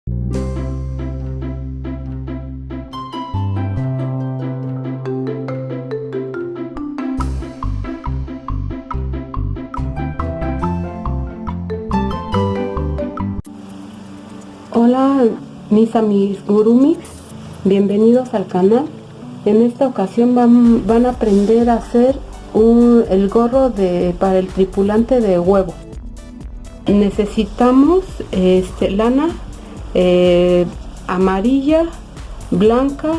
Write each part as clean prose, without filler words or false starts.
Hola mis amigurumis, bienvenidos al canal. En esta ocasión van a aprender a hacer el gorro para el tripulante de huevo. Necesitamos lana amarilla, blanca,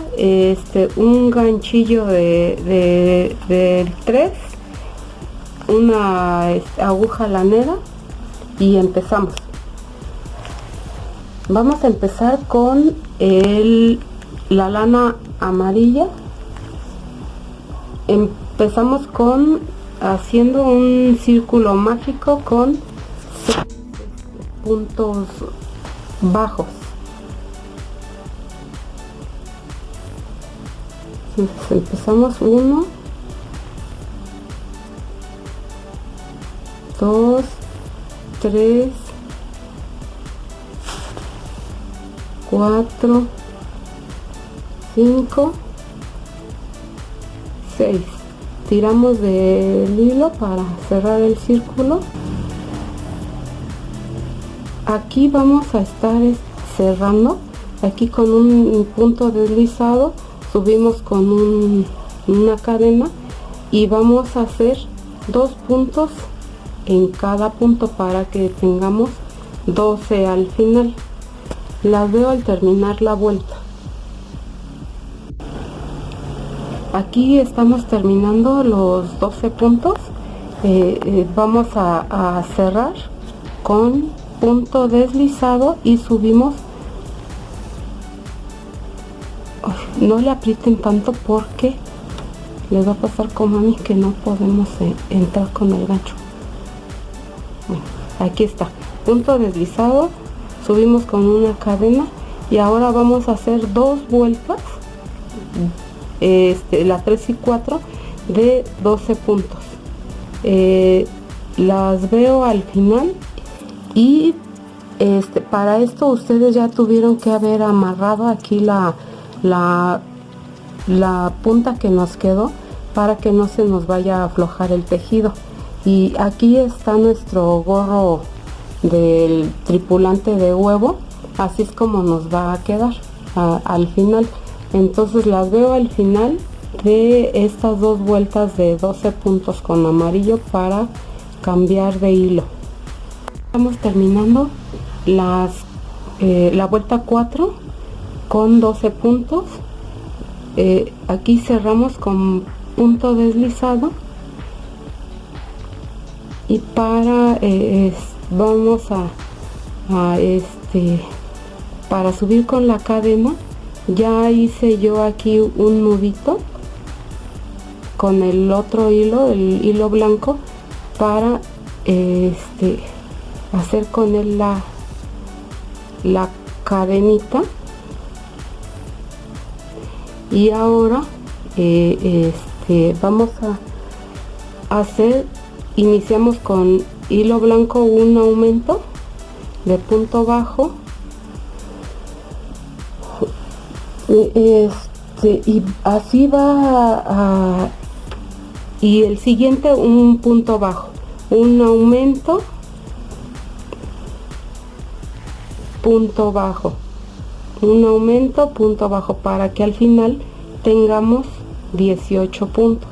un ganchillo de 3, una aguja lanera y empezamos. Vamos a empezar con la lana amarilla. Empezamos haciendo un círculo mágico con 6 puntos bajos. Entonces empezamos 1, 2, 3, 4, 5, 6. Tiramos del hilo para cerrar el círculo. Aquí vamos a estar cerrando aquí con un punto deslizado, subimos con una cadena y vamos a hacer 2 puntos en cada punto para que tengamos 12 al final. Las veo al terminar la vuelta. Aquí estamos terminando los 12 puntos. Vamos a cerrar con punto deslizado y subimos. No le aprieten tanto porque les va a pasar como a mí, que no podemos entrar con el gancho. Bueno, aquí está, punto deslizado, subimos con una cadena y ahora vamos a hacer 2 vueltas, la 3 y 4 de 12 puntos. Las veo al final y para esto ustedes ya tuvieron que haber amarrado aquí la punta que nos quedó para que no se nos vaya a aflojar el tejido. Y aquí está nuestro gorro del tripulante de huevo, así es como nos va a quedar al final. Entonces las veo al final de estas 2 vueltas de 12 puntos con amarillo para cambiar de hilo. Estamos terminando la vuelta 4 con 12 puntos. Aquí cerramos con punto deslizado y vamos para subir con la cadena. Ya hice yo aquí un nudito con el otro hilo, el hilo blanco, para hacer con él la cadenita. Y ahora vamos a hacer, iniciamos con hilo blanco, un aumento de punto bajo, y así va y el siguiente un punto bajo, un aumento, punto bajo, un aumento, punto bajo, para que al final tengamos 18 puntos.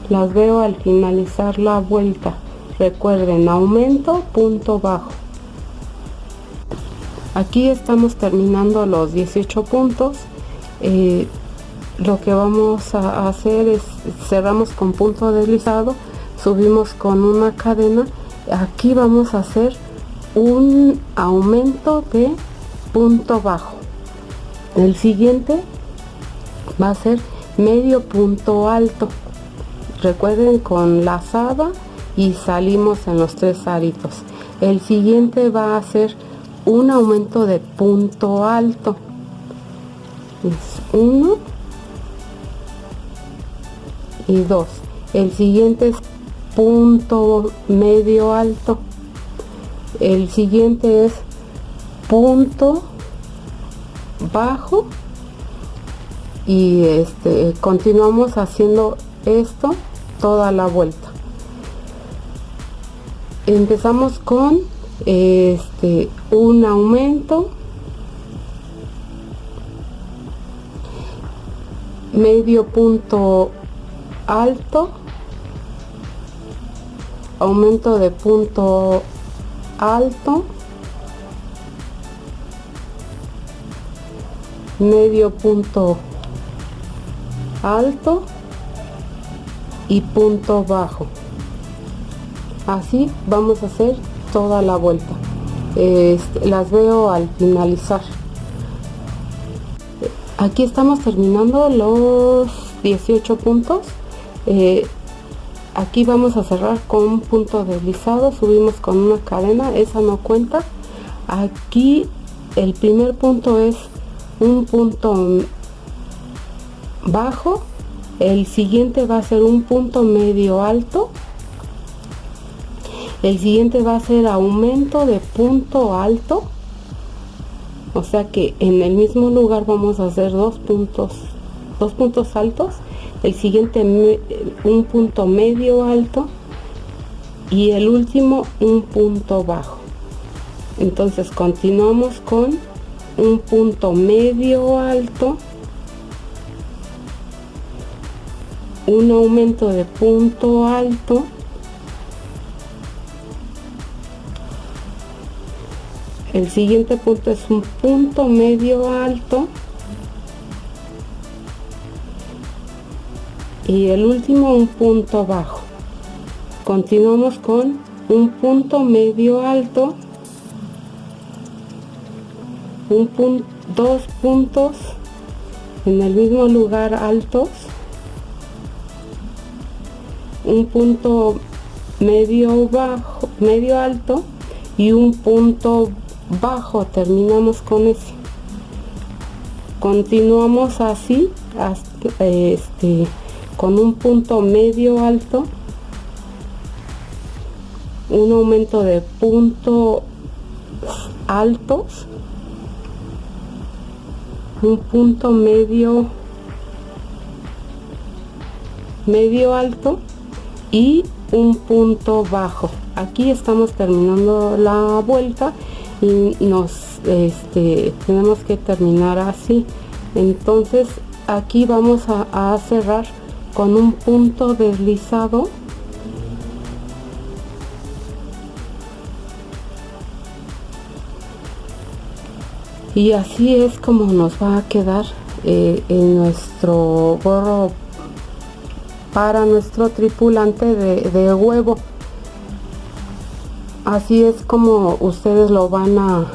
Las veo al finalizar la vuelta. Recuerden, aumento, punto bajo. Aquí estamos terminando los 18 puntos. Lo que vamos a hacer es cerramos con punto deslizado, subimos con una cadena. Aquí vamos a hacer un aumento de punto bajo. El siguiente va a ser medio punto alto. Recuerden, con lazada y salimos en los 3 aritos. El siguiente va a ser un aumento de punto alto. Es 1 y 2. El siguiente es punto medio alto. El siguiente es punto bajo y continuamos haciendo esto toda la vuelta. Empezamos con un aumento, medio punto alto, aumento de punto alto, medio punto alto y punto bajo. Así vamos a hacer toda la vuelta. Las veo al finalizar. Aquí estamos terminando los 18 puntos. Aquí vamos a cerrar con un punto deslizado, subimos con una cadena, esa no cuenta. Aquí el primer punto es un punto bajo, el siguiente va a ser un punto medio alto, el siguiente va a ser aumento de punto alto, o sea que en el mismo lugar vamos a hacer dos puntos altos, el siguiente un punto medio alto y el último un punto bajo. Entonces continuamos con un punto medio alto, un aumento de punto alto, el siguiente punto es un punto medio alto y el último un punto bajo. Continuamos con un punto medio alto, dos puntos en el mismo lugar altos, un punto medio bajo, medio alto y un punto bajo. Terminamos con ese. Continuamos así hasta con un punto medio alto, un aumento de puntos altos, un punto medio alto y un punto bajo. Aquí estamos terminando la vuelta y nos tenemos que terminar así. Entonces aquí vamos a cerrar con un punto deslizado, y así es como nos va a quedar en nuestro gorro para nuestro tripulante de huevo. Así es como ustedes lo van a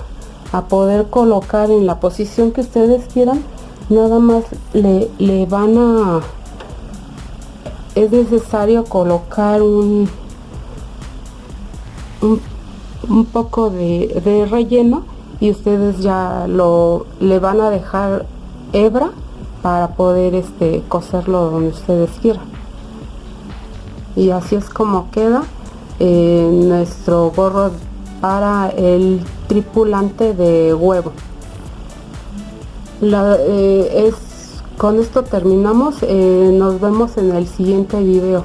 poder colocar en la posición que ustedes quieran. Nada más le van a, es necesario colocar un poco de relleno, y ustedes ya le van a dejar hebra para poder coserlo donde ustedes quieran. Y así es como queda nuestro gorro para el tripulante de huevo. Con esto terminamos. Nos vemos en el siguiente video.